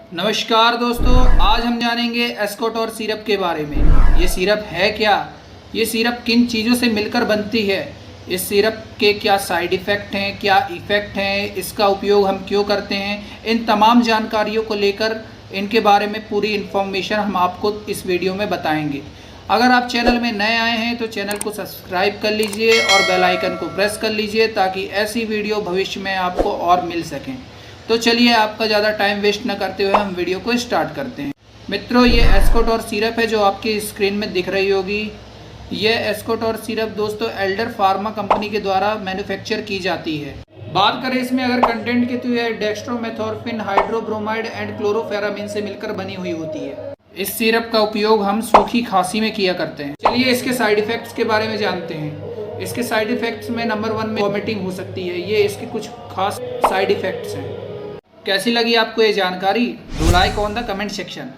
नमस्कार दोस्तों, आज हम जानेंगे एस्कोटोर सिरप के बारे में। ये सिरप है क्या, ये सिरप किन चीज़ों से मिलकर बनती है, इस सिरप के क्या साइड इफ़ेक्ट हैं, क्या इफ़ेक्ट हैं, इसका उपयोग हम क्यों करते हैं, इन तमाम जानकारियों को लेकर इनके बारे में पूरी इन्फॉर्मेशन हम आपको इस वीडियो में बताएंगे। अगर आप चैनल में नए आए हैं तो चैनल को सब्सक्राइब कर लीजिए और बेल आइकन को प्रेस कर लीजिए ताकि ऐसी वीडियो भविष्य में आपको और मिल सकें। तो चलिए आपका ज़्यादा टाइम वेस्ट न करते हुए हम वीडियो को स्टार्ट करते हैं। मित्रों, ये एस्कोटोर सिरप है जो आपकी स्क्रीन में दिख रही होगी। ये एस्कोटोर सिरप दोस्तों एल्डर फार्मा कंपनी के द्वारा मैन्युफैक्चर की जाती है। बात करें इसमें अगर कंटेंट की तो यह डेक्स्ट्रोमेथोर्फिन, हाइड्रोब्रोमाइड एंड क्लोरोफेरामिन से मिलकर बनी हुई होती है। इस सिरप का उपयोग हम सूखी खांसी में किया करते हैं। चलिए इसके साइड इफ़ेक्ट्स के बारे में जानते हैं। इसके साइड इफ़ेक्ट्स में नंबर 1 में वॉमिटिंग हो सकती है। ये इसके कुछ खास साइड इफ़ेक्ट्स हैं। कैसी लगी आपको ये जानकारी? Do like on the comment section.